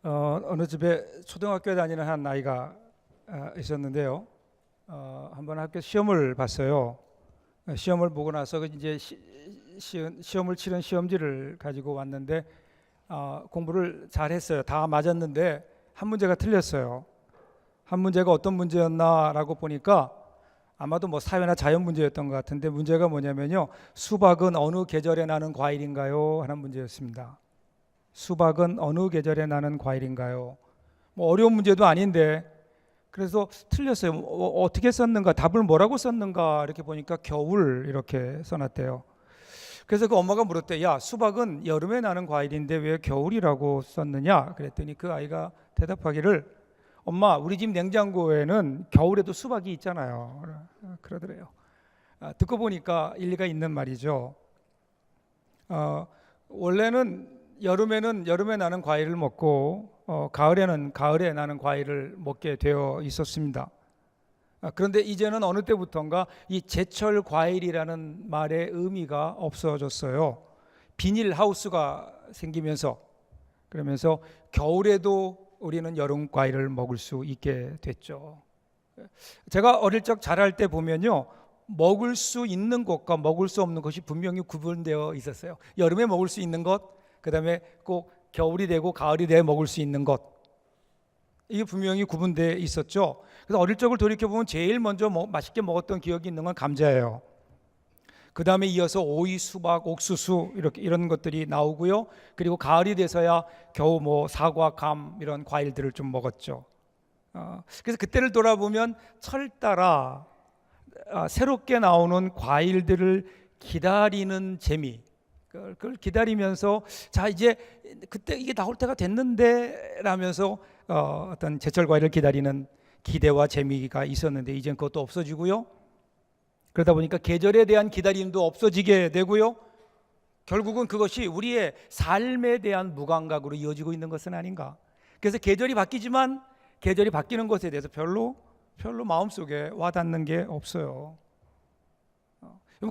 어느 집에 초등학교에 다니는 한 아이가 있었는데요. 한번 학교 시험을 봤어요. 시험을 보고 나서 이제 시험을 치른 시험지를 가지고 왔는데 공부를 잘했어요. 다 맞았는데 한 문제가 틀렸어요. 한 문제가 어떤 문제였나라고 보니까 아마도 뭐 사회나 자연 문제였던 것 같은데, 문제가 뭐냐면요, 수박은 어느 계절에 나는 과일인가요? 하는 문제였습니다. 수박은 어느 계절에 나는 과일인가요? 뭐 어려운 문제도 아닌데, 그래서 틀렸어요. 어떻게 썼는가, 답을 뭐라고 썼는가 이렇게 보니까 겨울 이렇게 써놨대요. 그래서 그 엄마가 물었대. 야, 수박은 여름에 나는 과일인데 왜 겨울이라고 썼느냐? 그랬더니 그 아이가 대답하기를, 엄마, 우리 집 냉장고에는 겨울에도 수박이 있잖아요. 그러더래요. 듣고 보니까 일리가 있는 말이죠. 원래는 여름에는 여름에 나는 과일을 먹고 가을에는 가을에 나는 과일을 먹게 되어 있었습니다. 그런데 이제는 어느 때부턴가 이 제철 과일이라는 말의 의미가 없어졌어요. 비닐하우스가 생기면서, 그러면서 겨울에도 우리는 여름 과일을 먹을 수 있게 됐죠. 제가 어릴 적 자랄 때 보면요, 먹을 수 있는 것과 먹을 수 없는 것이 분명히 구분되어 있었어요. 여름에 먹을 수 있는 것, 그 다음에 꼭 겨울이 되고 가을이 돼 먹을 수 있는 것, 이게 분명히 구분되어 있었죠. 그래서 어릴 적을 돌이켜보면 제일 먼저 맛있게 먹었던 기억이 있는 건 감자예요. 그 다음에 이어서 오이, 수박, 옥수수 이런 것들이 나오고요. 그리고 가을이 돼서야 겨우 뭐 사과, 감 이런 과일들을 좀 먹었죠. 그래서 그때를 돌아보면 철 따라 새롭게 나오는 과일들을 기다리는 재미, 그걸 기다리면서 자, 이제 그때 이게 나올 때가 됐는데 라면서 어떤 제철 과일을 기다리는 기대와 재미가 있었는데, 이젠 그것도 없어지고요. 그러다 보니까 계절에 대한 기다림도 없어지게 되고요. 결국은 그것이 우리의 삶에 대한 무감각으로 이어지고 있는 것은 아닌가. 그래서 계절이 바뀌지만 계절이 바뀌는 것에 대해서 별로 마음속에 와닿는 게 없어요.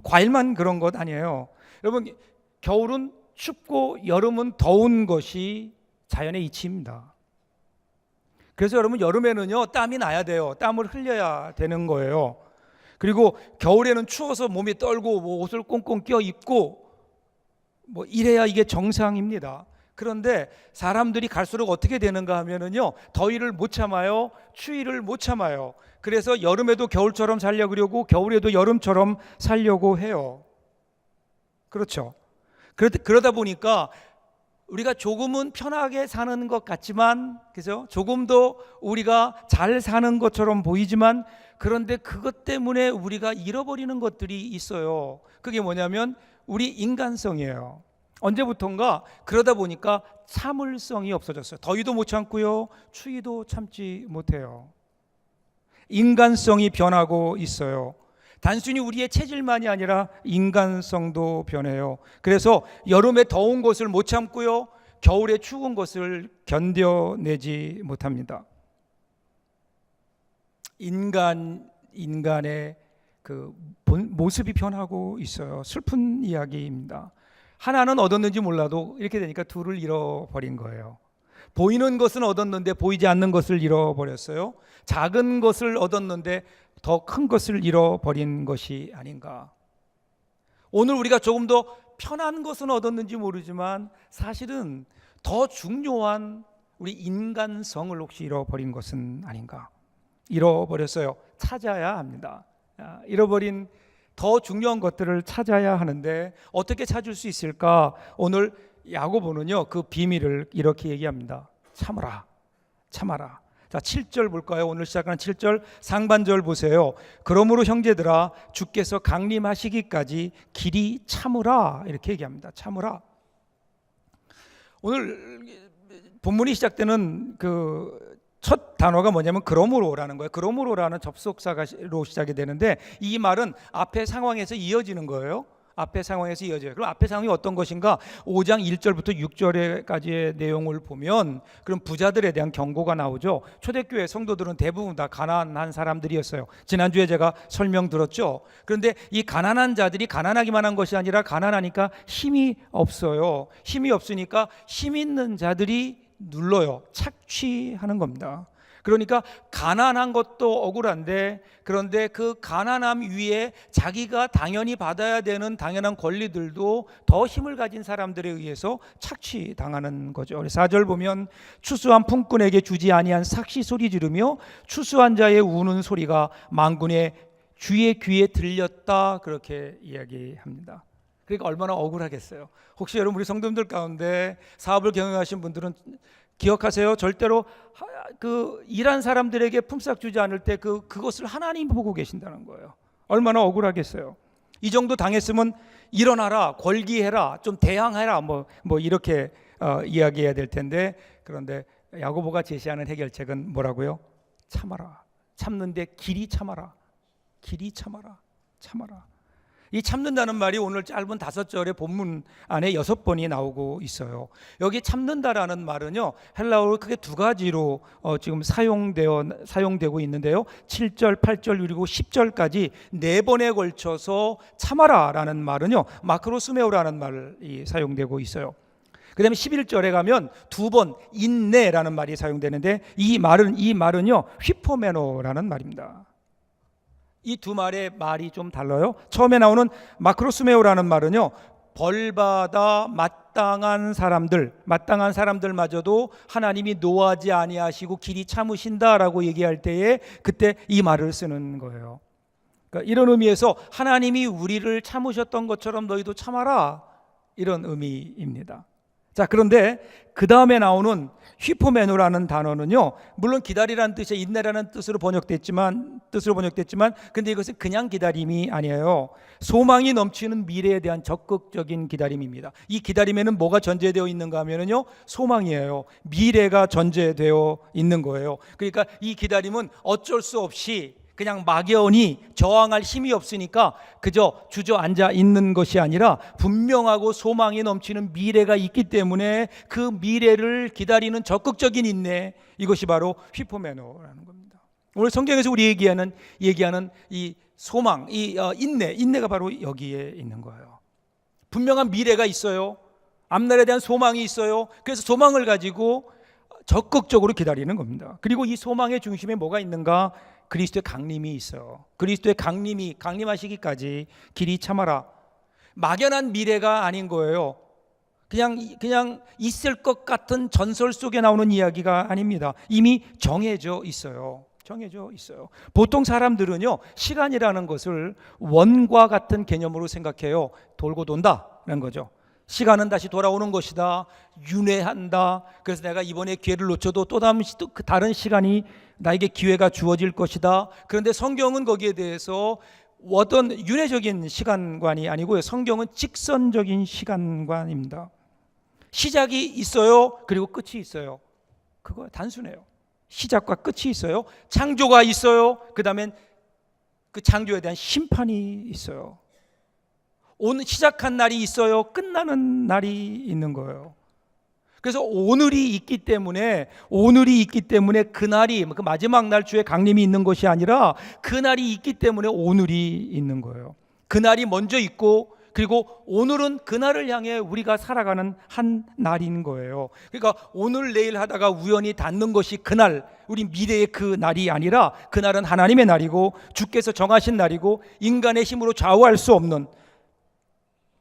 과일만 그런 것 아니에요. 여러분, 겨울은 춥고 여름은 더운 것이 자연의 이치입니다. 그래서 여러분, 여름에는요, 땀이 나야 돼요. 땀을 흘려야 되는 거예요. 그리고 겨울에는 추워서 몸이 떨고 뭐 옷을 꽁꽁 껴 입고 뭐 이래야 이게 정상입니다. 그런데 사람들이 갈수록 어떻게 되는가 하면은요, 더위를 못 참아요. 추위를 못 참아요. 그래서 여름에도 겨울처럼 살려고 그러고 겨울에도 여름처럼 살려고 해요. 그렇죠. 그러다 보니까 우리가 조금은 편하게 사는 것 같지만, 그죠? 조금 더 우리가 잘 사는 것처럼 보이지만, 그런데 그것 때문에 우리가 잃어버리는 것들이 있어요. 그게 뭐냐면 우리 인간성이에요. 언제부턴가 그러다 보니까 참을성이 없어졌어요. 더위도 못 참고요, 추위도 참지 못해요. 인간성이 변하고 있어요. 단순히 우리의 체질만이 아니라 인간성도 변해요. 그래서 여름에 더운 것을 못 참고요, 겨울에 추운 것을 견뎌내지 못합니다. 인간의 그 모습이 변하고 있어요. 슬픈 이야기입니다. 하나는 얻었는지 몰라도 이렇게 되니까 둘을 잃어버린 거예요. 보이는 것은 얻었는데 보이지 않는 것을 잃어버렸어요. 작은 것을 얻었는데 더 큰 것을 잃어버린 것이 아닌가. 오늘 우리가 조금 더 편한 것은 얻었는지 모르지만 사실은 더 중요한 우리 인간성을 혹시 잃어버린 것은 아닌가. 잃어버렸어요. 찾아야 합니다. 잃어버린 더 중요한 것들을 찾아야 하는데 어떻게 찾을 수 있을까? 오늘 야고보는요, 그 비밀을 이렇게 얘기합니다. 참으라, 참아라. 자, 7절 볼까요? 오늘 시작하는 7절 상반절 보세요. 그러므로 형제들아, 주께서 강림하시기까지 길이 참으라, 이렇게 얘기합니다. 참으라. 오늘 본문이 시작되는 그 첫 단어가 뭐냐면 그러므로라는 거예요. 그러므로라는 접속사로 시작이 되는데, 이 말은 앞의 상황에서 이어지는 거예요. 앞의 상황에서 이어져요. 그럼 앞의 상황이 어떤 것인가? 5장 1절부터 6절까지의 내용을 보면 그럼 부자들에 대한 경고가 나오죠. 초대교회 성도들은 대부분 다 가난한 사람들이었어요. 지난주에 제가 설명 들었죠. 그런데 이 가난한 자들이 가난하기만 한 것이 아니라 가난하니까 힘이 없어요. 힘이 없으니까 힘 있는 자들이 눌러요. 착취하는 겁니다. 그러니까 가난한 것도 억울한데, 그런데 그 가난함 위에 자기가 당연히 받아야 되는 당연한 권리들도 더 힘을 가진 사람들에 의해서 착취당하는 거죠. 4절 보면 추수한 품꾼에게 주지 아니한 삭시 소리 지르며 추수한 자의 우는 소리가 만군의 주의 귀에 들렸다, 그렇게 이야기합니다. 그러니까 얼마나 억울하겠어요. 혹시 여러분 우리 성도님들 가운데 사업을 경영하신 분들은 기억하세요. 절대로 그 일한 사람들에게 품삯 주지 않을 때 그것을 하나님이 보고 계신다는 거예요. 얼마나 억울하겠어요. 이 정도 당했으면 일어나라, 권기해라, 좀 대항해라, 뭐 이렇게 이야기해야 될 텐데, 그런데 야고보가 제시하는 해결책은 뭐라고요? 참아라. 참는데 길이 참아라. 길이 참아라. 참아라. 이 참는다는 말이 오늘 짧은 5절의 본문 안에 6번이 나오고 있어요. 여기 참는다라는 말은요, 헬라어로 크게 2가지로 지금 사용되고 있는데요. 7절, 8절 그리고 10절까지 4번에 걸쳐서 참아라라는 말은요, 마크로스메오라는 말이 사용되고 있어요. 그 다음에 11절에 가면 2번 인내라는 말이 사용되는데, 이 말은요, 휘포메노라는 말입니다. 이 두 말의 말이 좀 달라요. 처음에 나오는 마크로스메오라는 말은요, 벌받아 마땅한 사람들마저도 하나님이 노하지 아니하시고 길이 참으신다라고 얘기할 때에 그때 이 말을 쓰는 거예요. 그러니까 이런 의미에서 하나님이 우리를 참으셨던 것처럼 너희도 참아라, 이런 의미입니다. 자, 그런데 그 다음에 나오는 휘포메노라는 단어는요, 물론 기다리라는 뜻이 인내라는 뜻으로 번역됐지만 근데 이것은 그냥 기다림이 아니에요. 소망이 넘치는 미래에 대한 적극적인 기다림입니다. 이 기다림에는 뭐가 전제되어 있는가 하면요, 소망이에요. 미래가 전제되어 있는 거예요. 그러니까 이 기다림은 어쩔 수 없이 그냥 막연히 저항할 힘이 없으니까 그저 주저앉아 있는 것이 아니라 분명하고 소망이 넘치는 미래가 있기 때문에 그 미래를 기다리는 적극적인 인내, 이것이 바로 휘포메노라는 겁니다. 오늘 성경에서 우리 얘기하는 이 소망, 이 인내가 바로 여기에 있는 거예요. 분명한 미래가 있어요. 앞날에 대한 소망이 있어요. 그래서 소망을 가지고 적극적으로 기다리는 겁니다. 그리고 이 소망의 중심에 뭐가 있는가? 그리스도의 강림이 있어요. 그리스도의 강림하시기까지 길이 참아라. 막연한 미래가 아닌 거예요. 그냥 있을 것 같은 전설 속에 나오는 이야기가 아닙니다. 이미 정해져 있어요. 보통 사람들은요, 시간이라는 것을 원과 같은 개념으로 생각해요. 돌고 돈다라는 거죠. 시간은 다시 돌아오는 것이다. 윤회한다. 그래서 내가 이번에 기회를 놓쳐도 또 다른 시간이 나에게 기회가 주어질 것이다. 그런데 성경은 거기에 대해서 어떤 윤회적인 시간관이 아니고요, 성경은 직선적인 시간관입니다. 시작이 있어요. 그리고 끝이 있어요. 그거 단순해요. 시작과 끝이 있어요. 창조가 있어요. 그 다음엔 그 창조에 대한 심판이 있어요. 오늘 시작한 날이 있어요. 끝나는 날이 있는 거예요. 그래서 오늘이 있기 때문에 그날이, 그 마지막 날 주의 강림이 있는 것이 아니라 그날이 있기 때문에 오늘이 있는 거예요. 그날이 먼저 있고, 그리고 오늘은 그날을 향해 우리가 살아가는 한 날인 거예요. 그러니까 오늘 내일 하다가 우연히 닿는 것이 그날, 우리 미래의 그 날이 아니라 그날은 하나님의 날이고 주께서 정하신 날이고 인간의 힘으로 좌우할 수 없는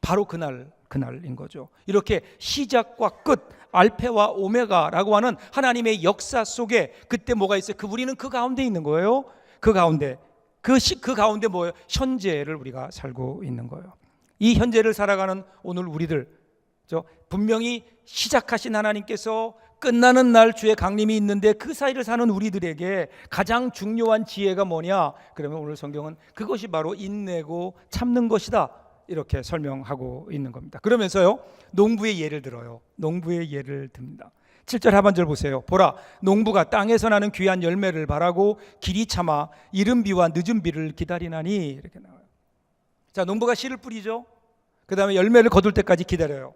바로 그날인 거죠. 이렇게 시작과 끝, 알페와 오메가라고 하는 하나님의 역사 속에 그때 뭐가 있어요? 우리는 그 가운데 있는 거예요. 그 가운데 뭐예요? 현재를 우리가 살고 있는 거예요. 이 현재를 살아가는 오늘 우리들, 분명히 시작하신 하나님께서 끝나는 날 주의 강림이 있는데 그 사이를 사는 우리들에게 가장 중요한 지혜가 뭐냐? 그러면 오늘 성경은 그것이 바로 인내고 참는 것이다, 이렇게 설명하고 있는 겁니다. 그러면서요, 농부의 예를 들어요. 농부의 예를 듭니다. 7절 하반절 보세요. 보라, 농부가 땅에서 나는 귀한 열매를 바라고 길이 참아 이른 비와 늦은 비를 기다리나니, 이렇게 나와요. 자, 농부가 씨를 뿌리죠. 그 다음에 열매를 거둘 때까지 기다려요.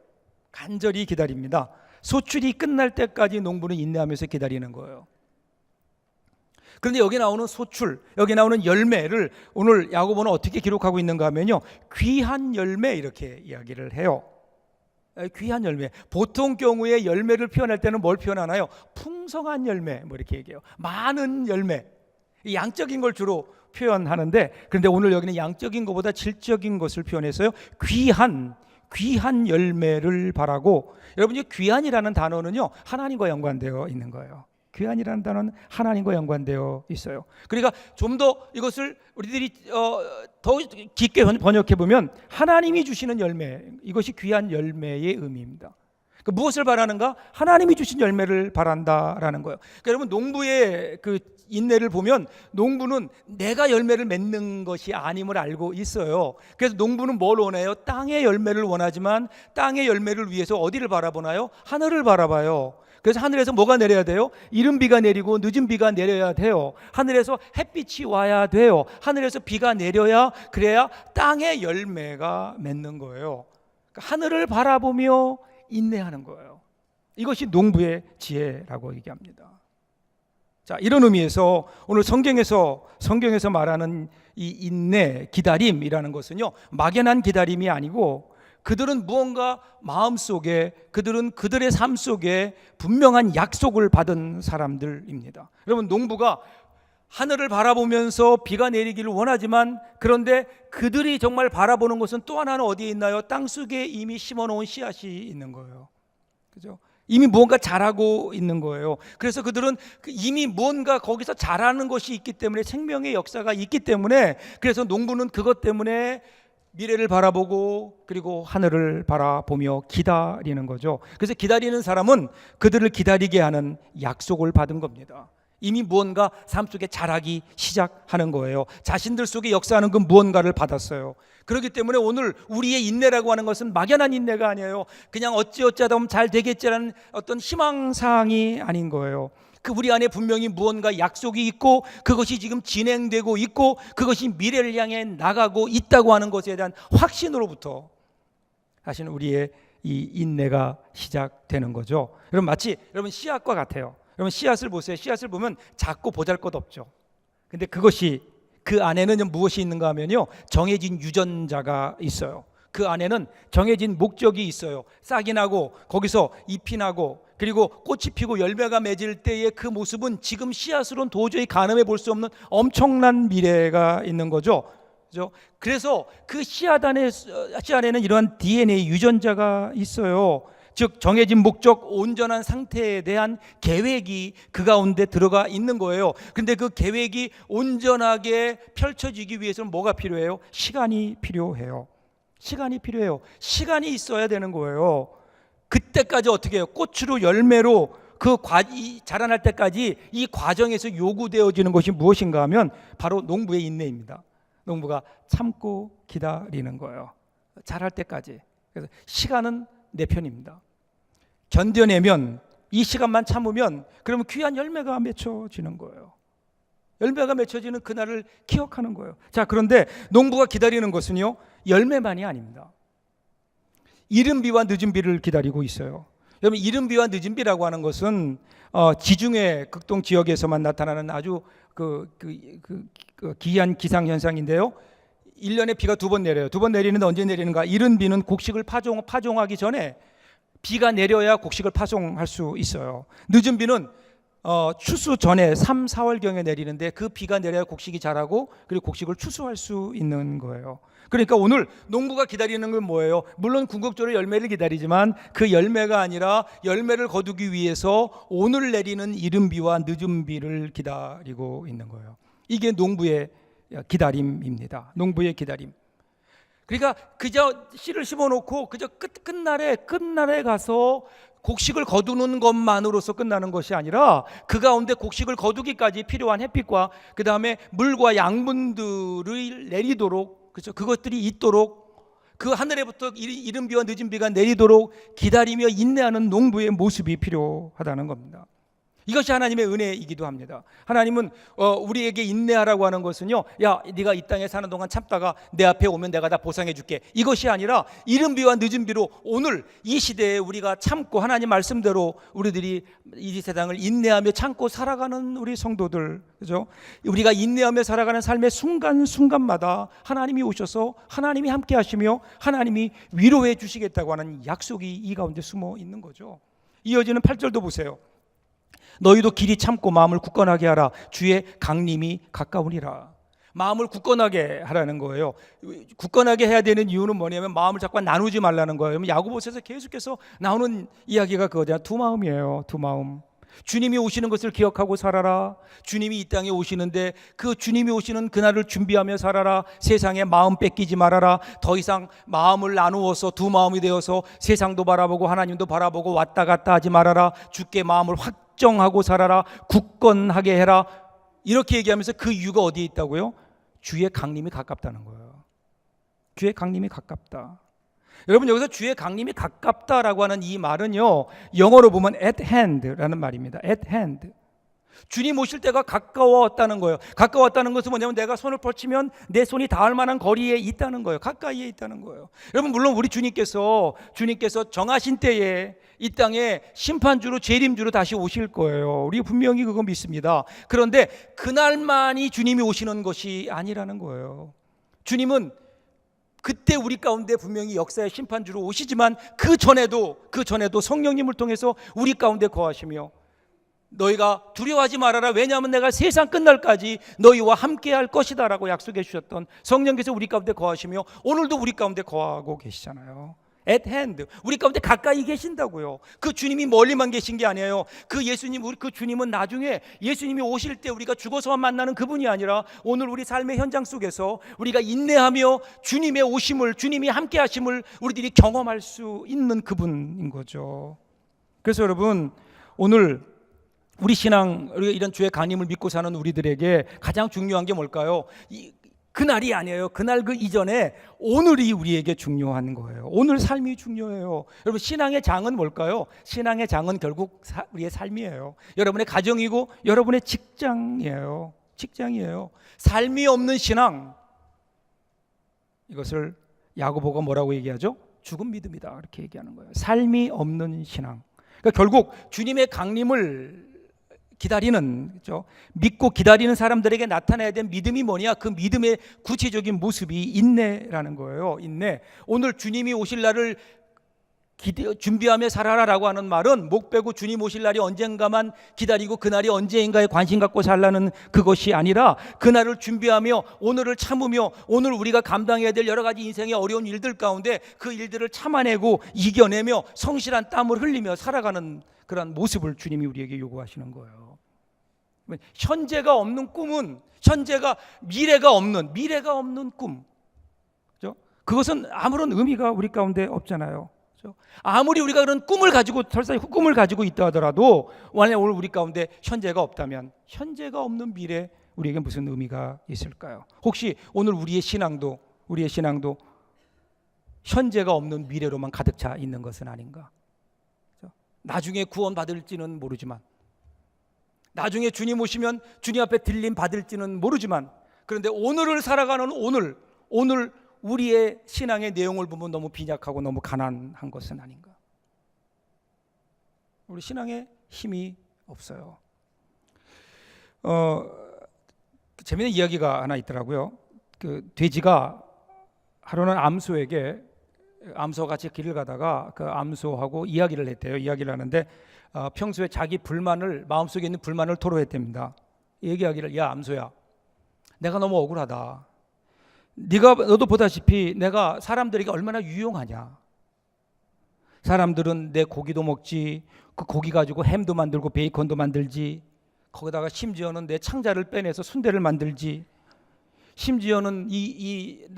간절히 기다립니다. 소출이 끝날 때까지 농부는 인내하면서 기다리는 거예요. 그런데 여기 나오는 소출, 여기 나오는 열매를 오늘 야고보는 어떻게 기록하고 있는가 하면요, 귀한 열매, 이렇게 이야기를 해요. 귀한 열매. 보통 경우에 열매를 표현할 때는 뭘 표현하나요? 풍성한 열매, 뭐 이렇게 얘기해요. 많은 열매. 양적인 걸 주로 표현하는데, 그런데 오늘 여기는 양적인 것보다 질적인 것을 표현해서요, 귀한 열매를 바라고. 여러분, 이 귀한이라는 단어는요, 하나님과 연관되어 있는 거예요. 귀한이라는 단어는 하나님과 연관되어 있어요. 그러니까 좀 더 이것을 우리들이 더 깊게 번역해 보면, 하나님이 주시는 열매, 이것이 귀한 열매의 의미입니다. 무엇을 바라는가? 하나님이 주신 열매를 바란다라는 거예요. 그러니까 여러분, 농부의 그 인내를 보면, 농부는 내가 열매를 맺는 것이 아님을 알고 있어요. 그래서 농부는 뭘 원해요? 땅의 열매를 원하지만, 땅의 열매를 위해서 어디를 바라보나요? 하늘을 바라봐요. 그래서 하늘에서 뭐가 내려야 돼요? 이른 비가 내리고 늦은 비가 내려야 돼요. 하늘에서 햇빛이 와야 돼요. 하늘에서 비가 내려야, 그래야 땅의 열매가 맺는 거예요. 그러니까 하늘을 바라보며 인내하는 거예요. 이것이 농부의 지혜라고 얘기합니다. 자, 이런 의미에서 오늘 성경에서 말하는 이 인내, 기다림이라는 것은요, 막연한 기다림이 아니고, 그들은 무언가 마음속에, 그들은 그들의 삶 속에 분명한 약속을 받은 사람들입니다. 여러분, 농부가 하늘을 바라보면서 비가 내리기를 원하지만, 그런데 그들이 정말 바라보는 것은 또 하나는 어디에 있나요? 땅속에 이미 심어놓은 씨앗이 있는 거예요. 그죠? 이미 무언가 자라고 있는 거예요. 그래서 그들은 이미 무언가 거기서 자라는 것이 있기 때문에, 생명의 역사가 있기 때문에, 그래서 농부는 그것 때문에 미래를 바라보고, 그리고 하늘을 바라보며 기다리는 거죠. 그래서 기다리는 사람은 그들을 기다리게 하는 약속을 받은 겁니다. 이미 무언가 삶 속에 자라기 시작하는 거예요. 자신들 속에 역사하는 그 무언가를 받았어요. 그렇기 때문에 오늘 우리의 인내라고 하는 것은 막연한 인내가 아니에요. 그냥 어찌어찌하다 보면 잘 되겠지라는 어떤 희망사항이 아닌 거예요. 그 우리 안에 분명히 무언가 약속이 있고, 그것이 지금 진행되고 있고, 그것이 미래를 향해 나가고 있다고 하는 것에 대한 확신으로부터 사실 우리의 이 인내가 시작되는 거죠. 여러분, 마치 여러분 씨앗과 같아요. 여러분, 씨앗을 보세요. 씨앗을 보면 작고 보잘것없죠. 근데 그것이, 그 안에는 무엇이 있는가 하면요, 정해진 유전자가 있어요. 그 안에는 정해진 목적이 있어요. 싹이 나고, 거기서 잎이 나고, 그리고 꽃이 피고 열매가 맺을 때의 그 모습은 지금 씨앗으로는 도저히 가늠해 볼 수 없는 엄청난 미래가 있는 거죠. 그래서 그 씨앗 안에는 이러한 DNA 유전자가 있어요. 즉, 정해진 목적, 온전한 상태에 대한 계획이 그 가운데 들어가 있는 거예요. 그런데 그 계획이 온전하게 펼쳐지기 위해서는 뭐가 필요해요? 시간이 필요해요. 시간이 있어야 되는 거예요. 그때까지 어떻게 해요? 꽃으로 열매로 자라날 때까지 이 과정에서 요구되어지는 것이 무엇인가 하면 바로 농부의 인내입니다. 농부가 참고 기다리는 거예요. 자랄 때까지. 그래서 시간은 내 편입니다. 견뎌내면, 이 시간만 참으면, 그러면 귀한 열매가 맺혀지는 거예요. 열매가 맺혀지는 그날을 기억하는 거예요. 자, 그런데 농부가 기다리는 것은요, 열매만이 아닙니다. 이른 비와 늦은 비를 기다리고 있어요. 여러분, 이른 비와 늦은 비라고 하는 것은 지중해 극동 지역에서만 나타나는 아주 기이한 기상 현상인데요. 1년에 비가 2번 내려요. 2번 내리는데 언제 내리는가? 이른 비는 곡식을 파종하기 전에 비가 내려야 곡식을 파송할 수 있어요. 늦은 비는 추수 전에 3, 4월경에 내리는데, 그 비가 내려야 곡식이 자라고, 그리고 곡식을 추수할 수 있는 거예요. 그러니까 오늘 농부가 기다리는 건 뭐예요? 물론 궁극적으로 열매를 기다리지만, 그 열매가 아니라 열매를 거두기 위해서 오늘 내리는 이른 비와 늦은 비를 기다리고 있는 거예요. 이게 농부의 기다림입니다. 농부의 기다림. 그러니까 그저 씨를 심어놓고 그저 끝날에 가서 곡식을 거두는 것만으로서 끝나는 것이 아니라, 그 가운데 곡식을 거두기까지 필요한 햇빛과 그 다음에 물과 양분들을 내리도록, 그렇죠? 그것들이 있도록, 그 하늘에부터 이른 비와 늦은 비가 내리도록 기다리며 인내하는 농부의 모습이 필요하다는 겁니다. 이것이 하나님의 은혜이기도 합니다. 하나님은 우리에게 인내하라고 하는 것은요, 야, 네가 이 땅에 사는 동안 참다가 내 앞에 오면 내가 다 보상해 줄게, 이것이 아니라 이른 비와 늦은 비로 오늘 이 시대에 우리가 참고 하나님 말씀대로 우리들이 이 세상을 인내하며 참고 살아가는 우리 성도들, 그죠? 우리가 인내하며 살아가는 삶의 순간순간마다 하나님이 오셔서 하나님이 함께 하시며 하나님이 위로해 주시겠다고 하는 약속이 이 가운데 숨어 있는 거죠. 이어지는 8절도 보세요. 너희도 길이 참고 마음을 굳건하게 하라. 주의 강림이 가까우니라. 마음을 굳건하게 하라는 거예요. 굳건하게 해야 되는 이유는 뭐냐면 마음을 자꾸 나누지 말라는 거예요. 야고보서에서 계속해서 나오는 이야기가 그거잖아요. 두 마음이에요. 두 마음. 주님이 오시는 것을 기억하고 살아라. 주님이 이 땅에 오시는데 그 주님이 오시는 그날을 준비하며 살아라. 세상에 마음 뺏기지 말아라. 더 이상 마음을 나누어서 두 마음이 되어서 세상도 바라보고 하나님도 바라보고 왔다 갔다 하지 말아라. 주께 마음을 확정하고 살아라. 굳건하게 해라. 이렇게 얘기하면서 그 이유가 어디에 있다고요? 주의 강림이 가깝다는 거예요. 주의 강림이 가깝다. 여러분, 여기서 주의 강림이 가깝다라고 하는 이 말은요, 영어로 보면 at hand라는 말입니다. at hand. 주님 오실 때가 가까웠다는 거예요. 가까웠다는 것은 뭐냐면 내가 손을 뻗치면 내 손이 닿을 만한 거리에 있다는 거예요. 가까이에 있다는 거예요. 여러분, 물론 우리 주님께서 정하신 때에 이 땅에 심판주로 재림주로 다시 오실 거예요. 우리 분명히 그거 믿습니다. 그런데 그날만이 주님이 오시는 것이 아니라는 거예요. 주님은 그때 우리 가운데 분명히 역사의 심판주로 오시지만 그 전에도 성령님을 통해서 우리 가운데 거하시며 너희가 두려워하지 말아라. 왜냐하면 내가 세상 끝날까지 너희와 함께 할 것이다 라고 약속해 주셨던 성령께서 우리 가운데 거하시며 오늘도 우리 가운데 거하고 계시잖아요. at hand. 우리 가운데 가까이 계신다고요. 그 주님이 멀리만 계신 게 아니에요. 그 주님은 나중에 예수님이 오실 때 우리가 죽어서만 만나는 그분이 아니라 오늘 우리 삶의 현장 속에서 우리가 인내하며 주님의 오심을, 주님이 함께 하심을 우리들이 경험할 수 있는 그분인 거죠. 그래서 여러분, 오늘 우리 신앙, 우리가 이런 주의 강림을 믿고 사는 우리들에게 가장 중요한 게 뭘까요? 그날이 아니에요. 그날 그 이전에 오늘이 우리에게 중요한 거예요. 오늘 삶이 중요해요. 여러분, 신앙의 장은 뭘까요? 신앙의 장은 결국 우리의 삶이에요. 여러분의 가정이고 여러분의 직장이에요. 삶이 없는 신앙, 이것을 야고보가 뭐라고 얘기하죠? 죽은 믿음이다, 이렇게 얘기하는 거예요. 삶이 없는 신앙. 그러니까 결국 주님의 강림을 기다리는, 그렇죠? 믿고 기다리는 사람들에게 나타나야 될 믿음이 뭐냐? 그 믿음의 구체적인 모습이 인내라는 거예요. 인내. 오늘 주님이 오실 날을 준비하며 살아라라고 하는 말은 목 빼고 주님 오실 날이 언젠가만 기다리고 그날이 언제인가에 관심 갖고 살라는 그것이 아니라 그날을 준비하며 오늘을 참으며 오늘 우리가 감당해야 될 여러 가지 인생의 어려운 일들 가운데 그 일들을 참아내고 이겨내며 성실한 땀을 흘리며 살아가는 그런 모습을 주님이 우리에게 요구하시는 거예요. 현재가 없는 꿈은 미래가 없는 꿈, 그렇죠? 그것은 아무런 의미가 우리 가운데 없잖아요. 그렇죠? 아무리 우리가 그런 꿈을 가지고 있다 하더라도 만약 오늘 우리 가운데 현재가 없다면 현재가 없는 미래, 우리에게 무슨 의미가 있을까요? 혹시 오늘 우리의 신앙도 현재가 없는 미래로만 가득 차 있는 것은 아닌가? 나중에 구원 받을지는 모르지만, 나중에 주님 오시면 주님 앞에 들림 받을지는 모르지만, 그런데 오늘을 살아가는 오늘 우리의 신앙의 내용을 보면 너무 빈약하고 너무 가난한 것은 아닌가? 우리 신앙에 힘이 없어요. 재미있는 이야기가 하나 있더라고요. 그 돼지가 하루는 암소와 같이 길을 가다가 그 암소하고 이야기를 했대요. 이야기를 하는데 평소에 자기 마음속에 있는 불만을 토로했답니다. 얘기하기를, 야 암소야, 내가 너무 억울하다. 너도 보다시피 내가 사람들에게 얼마나 유용하냐. 사람들은 내 고기도 먹지, 그 고기 가지고 햄도 만들고 베이컨도 만들지, 거기다가 심지어는 내 창자를 빼내서 순대를 만들지, 심지어는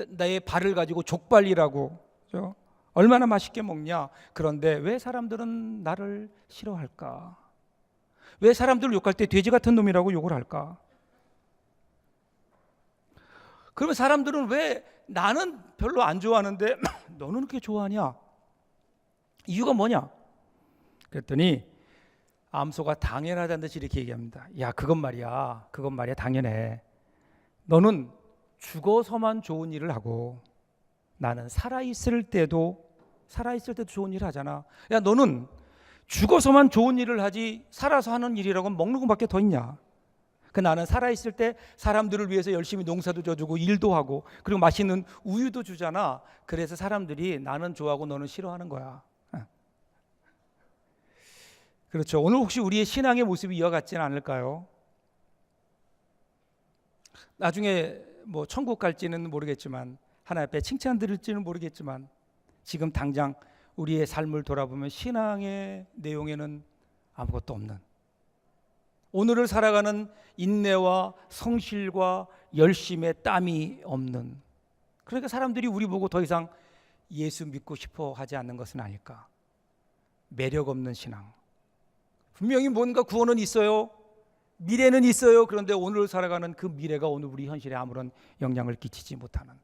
나의 발을 가지고 족발이라고, 그렇죠? 얼마나 맛있게 먹냐. 그런데 왜 사람들은 나를 싫어할까? 왜 사람들을 욕할 때 돼지 같은 놈이라고 욕을 할까? 그러면 사람들은 왜 나는 별로 안 좋아하는데 너는 그렇게 좋아하냐? 이유가 뭐냐? 그랬더니 암소가 당연하다는 듯이 이렇게 얘기합니다. 야, 그건 말이야 당연해. 너는 죽어서만 좋은 일을 하고 나는 살아있을 때도 좋은 일을 하잖아. 야, 너는 죽어서만 좋은 일을 하지 살아서 하는 일이라고는 먹는 것밖에 더 있냐. 나는 살아있을 때 사람들을 위해서 열심히 농사도 져주고 일도 하고 그리고 맛있는 우유도 주잖아. 그래서 사람들이 나는 좋아하고 너는 싫어하는 거야. 그렇죠. 오늘 혹시 우리의 신앙의 모습이 이와 같지는 않을까요? 나중에 뭐 천국 갈지는 모르겠지만 하나님 앞에 칭찬 들을지는 모르겠지만 지금 당장 우리의 삶을 돌아보면 신앙의 내용에는 아무것도 없는, 오늘을 살아가는 인내와 성실과 열심의 땀이 없는, 그러니까 사람들이 우리 보고 더 이상 예수 믿고 싶어 하지 않는 것은 아닐까. 매력 없는 신앙. 분명히 뭔가 구원은 있어요. 미래는 있어요. 그런데 오늘 살아가는 그 미래가 오늘 우리 현실에 아무런 영향을 끼치지 못하는.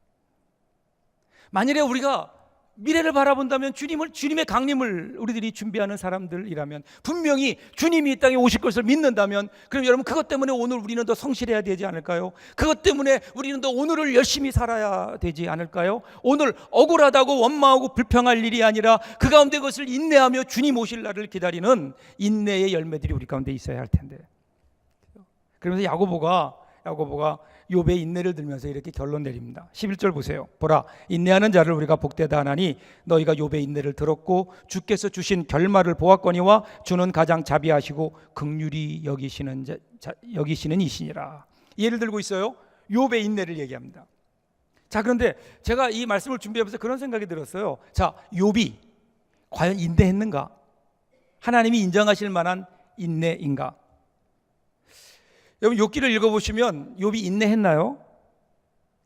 만일에 우리가 미래를 바라본다면 주님의 강림을 우리들이 준비하는 사람들이라면, 분명히 주님이 이 땅에 오실 것을 믿는다면, 그럼 여러분 그것 때문에 오늘 우리는 더 성실해야 되지 않을까요? 그것 때문에 우리는 더 오늘을 열심히 살아야 되지 않을까요? 오늘 억울하다고 원망하고 불평할 일이 아니라 그 가운데 그것을 인내하며 주님 오실 날을 기다리는 인내의 열매들이 우리 가운데 있어야 할 텐데. 그러면서 야고보가 욥의 인내를 들면서 이렇게 결론 내립니다. 11절 보세요. 보라, 인내하는 자를 우리가 복되다 하나니 너희가 욥의 인내를 들었고 주께서 주신 결말을 보았거니와 주는 가장 자비하시고 긍휼히 여기시는 이시니라. 예를 들고 있어요. 욥의 인내를 얘기합니다. 자, 그런데 제가 이 말씀을 준비하면서 그런 생각이 들었어요. 자, 욥이 과연 인내했는가? 하나님이 인정하실 만한 인내인가? 여러분 욥기를 읽어보시면 욥이 인내했나요?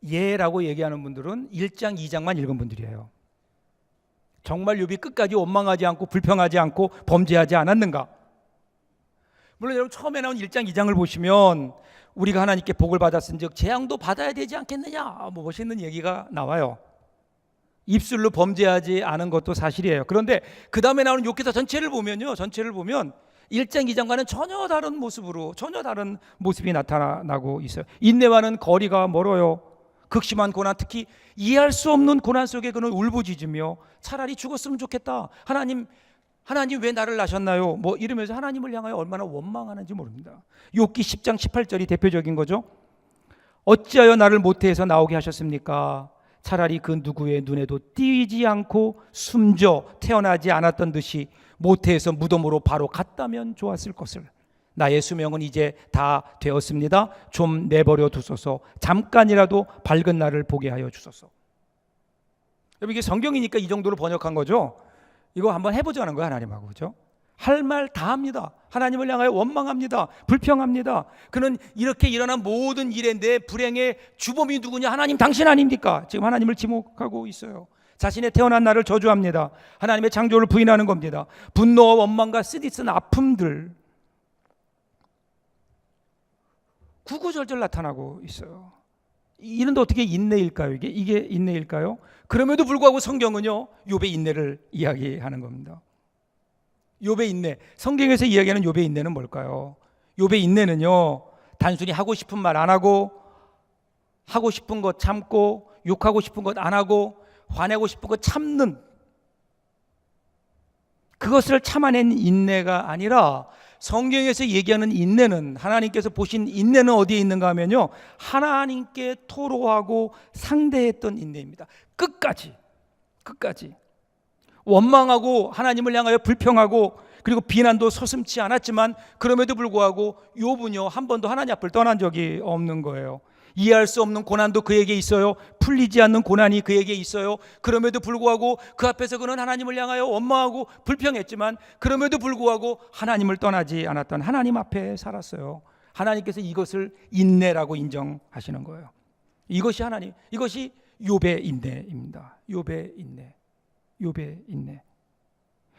예라고 얘기하는 분들은 1장 2장만 읽은 분들이에요. 정말 욥이 끝까지 원망하지 않고 불평하지 않고 범죄하지 않았는가? 물론 여러분 처음에 나온 1장 2장을 보시면 우리가 하나님께 복을 받았은즉 재앙도 받아야 되지 않겠느냐, 뭐 멋있는 얘기가 나와요. 입술로 범죄하지 않은 것도 사실이에요. 그런데 그 다음에 나오는 욥기서 전체를 보면 1장 2장과는 전혀 다른 모습이 나타나고 있어요. 인내와는 거리가 멀어요. 극심한 고난, 특히 이해할 수 없는 고난 속에 그는 울부짖으며 차라리 죽었으면 좋겠다. 하나님 왜 나를 낳으셨나요? 뭐 이러면서 하나님을 향하여 얼마나 원망하는지 모릅니다. 욥기 10장 18절이 대표적인 거죠. 어찌하여 나를 모태에서 나오게 하셨습니까? 차라리 그 누구의 눈에도 띄지 않고 숨져 태어나지 않았던 듯이 모태에서 무덤으로 바로 갔다면 좋았을 것을. 나의 수명은 이제 다 되었습니다. 좀 내버려 두소서. 잠깐이라도 밝은 날을 보게 하여 주소서. 여러분 이게 성경이니까 이 정도로 번역한 거죠. 이거 한번 해보자는 거예요, 하나님하고. 그렇죠? 할 말 다 합니다. 하나님을 향하여 원망합니다. 불평합니다. 그는 이렇게 일어난 모든 일에 내 불행의 주범이 누구냐? 하나님 당신 아닙니까? 지금 하나님을 지목하고 있어요. 자신의 태어난 날을 저주합니다. 하나님의 창조를 부인하는 겁니다. 분노와 원망과 쓰디쓴 아픔들 구구절절 나타나고 있어요. 이런데 어떻게 인내일까요? 이게 인내일까요? 그럼에도 불구하고 성경은요 욥의 인내를 이야기하는 겁니다. 욥의 인내, 성경에서 이야기하는 욥의 인내는 뭘까요? 욥의 인내는요 단순히 하고 싶은 말 안 하고, 하고 싶은 것 참고, 욕하고 싶은 것 안 하고, 화내고 싶은 거 참는, 그것을 참아낸 인내가 아니라, 성경에서 얘기하는 인내는, 하나님께서 보신 인내는 어디에 있는가 하면요 하나님께 토로하고 상대했던 인내입니다. 끝까지 원망하고 하나님을 향하여 불평하고 그리고 비난도 서슴지 않았지만 그럼에도 불구하고 욥은요 한 번도 하나님 앞을 떠난 적이 없는 거예요. 이해할 수 없는 고난도 그에게 있어요. 풀리지 않는 고난이 그에게 있어요. 그럼에도 불구하고 그 앞에서 그는 하나님을 향하여 원망하고 불평했지만 그럼에도 불구하고 하나님을 떠나지 않았던 하나님 앞에 살았어요. 하나님께서 이것을 인내라고 인정하시는 거예요. 이것이 욥의 인내입니다. 욥의 인내.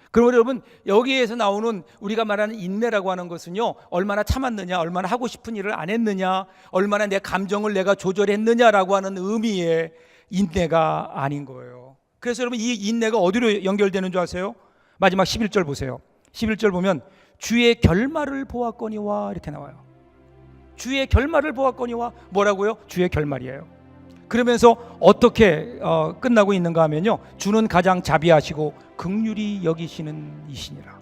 그러면 여러분 여기에서 나오는 우리가 말하는 인내라고 하는 것은요 얼마나 참았느냐, 얼마나 하고 싶은 일을 안 했느냐, 얼마나 내 감정을 내가 조절했느냐라고 하는 의미의 인내가 아닌 거예요. 그래서 여러분 이 인내가 어디로 연결되는 줄 아세요? 마지막 11절 보세요. 11절 보면 주의 결말을 보았거니와 이렇게 나와요. 주의 결말을 보았거니와 뭐라고요? 주의 결말이에요. 그러면서 어떻게 끝나고 있는가 하면요, 주는 가장 자비하시고 긍휼히 여기시는 이시니라.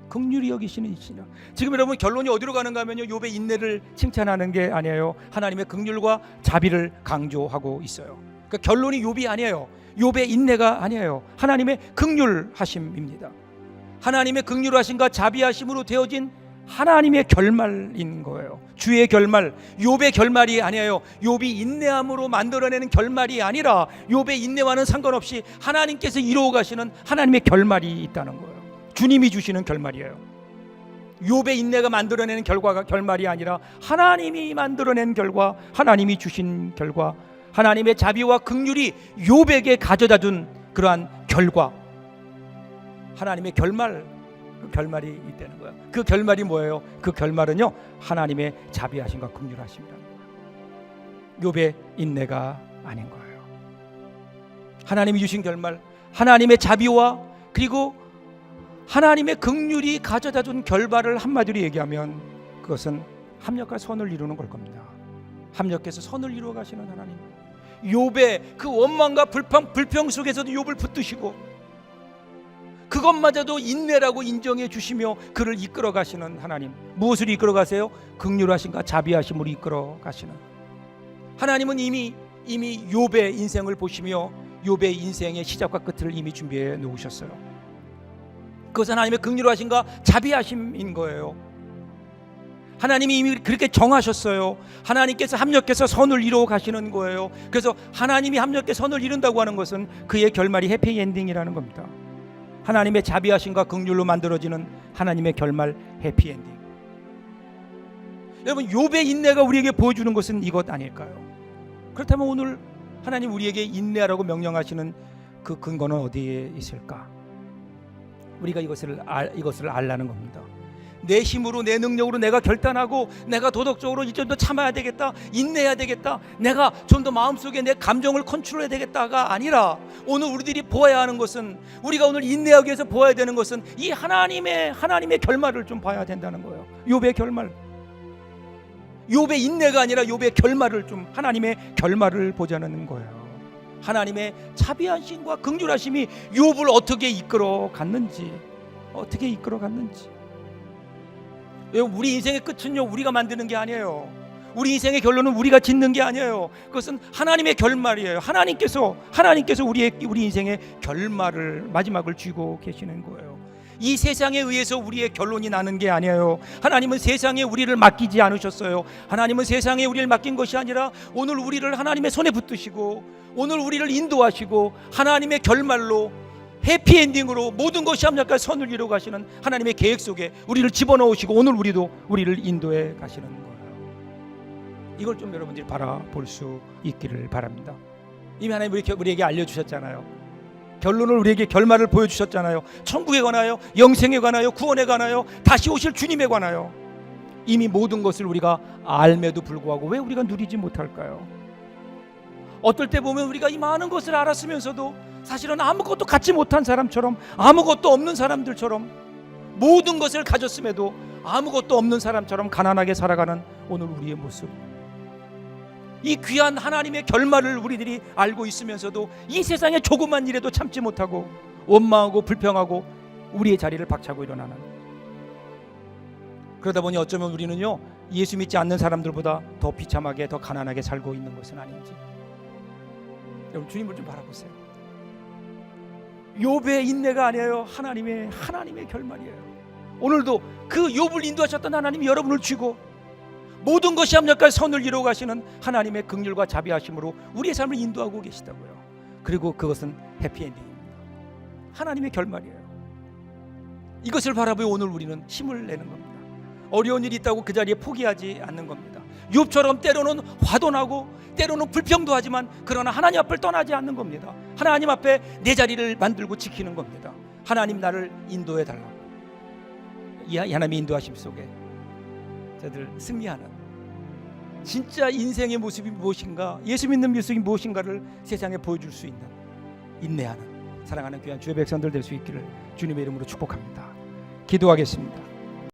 긍휼히 여기시는 이시니라. 지금 여러분 결론이 어디로 가는가 하면요, 욥의 인내를 칭찬하는 게 아니에요. 하나님의 긍휼과 자비를 강조하고 있어요. 그러니까 결론이 욥이 아니에요. 욥의 인내가 아니에요. 하나님의 긍휼하심입니다. 하나님의 긍휼하심과 자비하심으로 되어진 하나님의 결말인 거예요. 주의 결말, 욥의 결말이 아니에요. 욥이 인내함으로 만들어내는 결말이 아니라 욥의 인내와는 상관없이 하나님께서 이루어 가시는 하나님의 결말이 있다는 거예요. 주님이 주시는 결말이에요. 욥의 인내가 만들어내는 결말이 아니라 하나님이 만들어낸 결과, 하나님이 주신 결과, 하나님의 자비와 긍휼이 욥에게 가져다 준 그러한 결과, 하나님의 결말, 그 결말이 있다는 거예요. 그 결말이 뭐예요? 그 결말은요, 하나님의 자비하심과 긍휼하심이라는 거예요. 욥의 인내가 아닌 거예요. 하나님이 주신 결말, 하나님의 자비와 그리고 하나님의 긍휼이 가져다 준 결과를 한마디로 얘기하면 그것은 합력과 선을 이루는 걸 겁니다. 합력해서 선을 이루어 가시는 하나님, 욥의 그 원망과 불평 속에서도 욥을 붙드시고 그것마저도 인내라고 인정해 주시며 그를 이끌어 가시는 하나님, 무엇을 이끌어 가세요? 긍휼하심과 자비하심으로 이끌어 가시는 하나님은 이미 욥의 인생을 보시며 욥의 인생의 시작과 끝을 이미 준비해 놓으셨어요. 그것은 하나님의 긍휼하심과 자비하심인 거예요. 하나님이 이미 그렇게 정하셨어요. 하나님께서 합력해서 선을 이루어 가시는 거예요. 그래서 하나님이 합력해 선을 이룬다고 하는 것은 그의 결말이 해피엔딩이라는 겁니다. 하나님의 자비하심과 긍휼로 만들어지는 하나님의 결말, 해피엔딩. 여러분, 욥의 인내가 우리에게 보여주는 것은 이것 아닐까요? 그렇다면 오늘 하나님 우리에게 인내하라고 명령하시는 그 근거는 어디에 있을까? 우리가 이것을 알라는 겁니다. 내 힘으로, 내 능력으로 내가 결단하고 내가 도덕적으로 좀 더 참아야 되겠다, 인내해야 되겠다, 내가 좀 더 마음속에 내 감정을 컨트롤해야 되겠다가 아니라 오늘 우리들이 보아야 하는 것은, 우리가 오늘 인내하기 위해서 보아야 되는 것은 이 하나님의 결말을 좀 봐야 된다는 거예요. 욥의 결말, 욥의 인내가 아니라 욥의 결말을 좀, 하나님의 결말을 보자는 거예요. 하나님의 자비하심과 긍휼하심이 욥을 어떻게 이끌어 갔는지, 우리 인생의 끝은요, 우리가 만드는 게 아니에요. 우리 인생의 결론은 우리가 짓는 게 아니에요. 그것은 하나님의 결말이에요. 하나님께서 우리 인생의 결말을, 마지막을 쥐고 계시는 거예요. 이 세상에 의해서 우리의 결론이 나는 게 아니에요. 하나님은 세상에 우리를 맡기지 않으셨어요. 하나님은 세상에 우리를 맡긴 것이 아니라 오늘 우리를 하나님의 손에 붙드시고 오늘 우리를 인도하시고 하나님의 결말로, 해피엔딩으로 모든 것이 합력할 선을 이루어 가시는 하나님의 계획 속에 우리를 집어넣으시고 오늘 우리를 인도해 가시는 거예요. 이걸 좀 여러분들이 바라볼 수 있기를 바랍니다. 이미 하나님 우리에게 알려주셨잖아요. 결론을 우리에게, 결말을 보여주셨잖아요. 천국에 관하여, 영생에 관하여, 구원에 관하여, 다시 오실 주님에 관하여 이미 모든 것을 우리가 알매도 불구하고 왜 우리가 누리지 못할까요? 어떨 때 보면 우리가 이 많은 것을 알았으면서도 사실은 아무것도 갖지 못한 사람처럼, 아무것도 없는 사람들처럼, 모든 것을 가졌음에도 아무것도 없는 사람처럼 가난하게 살아가는 오늘 우리의 모습, 이 귀한 하나님의 결말을 우리들이 알고 있으면서도 이 세상의 조그만 일에도 참지 못하고 원망하고 불평하고 우리의 자리를 박차고 일어나는, 그러다 보니 어쩌면 우리는요, 예수 믿지 않는 사람들보다 더 비참하게, 더 가난하게 살고 있는 것은 아닌지. 여러분, 주님을 좀 바라보세요. 욥의 인내가 아니에요. 하나님의 결말이에요. 오늘도 그 욥을 인도하셨던 하나님이 여러분을 쥐고 모든 것이 합력할 선을 이루어 가시는 하나님의 긍휼과 자비하심으로 우리의 삶을 인도하고 계시다고요. 그리고 그것은 해피엔딩입니다. 하나님의 결말이에요. 이것을 바라보여 오늘 우리는 힘을 내는 겁니다. 어려운 일이 있다고 그 자리에 포기하지 않는 겁니다. 욥처럼 때로는 화도 나고 때로는 불평도 하지만 그러나 하나님 앞을 떠나지 않는 겁니다. 하나님 앞에 내 자리를 만들고 지키는 겁니다. 하나님, 나를 인도해 달라고. 이 하나님의 인도하심 속에 저들 승리하는 진짜 인생의 모습이 무엇인가, 예수 믿는 모습이 무엇인가를 세상에 보여줄 수 있는 인내하는, 사랑하는 귀한 주의 백성들 될 수 있기를 주님의 이름으로 축복합니다. 기도하겠습니다.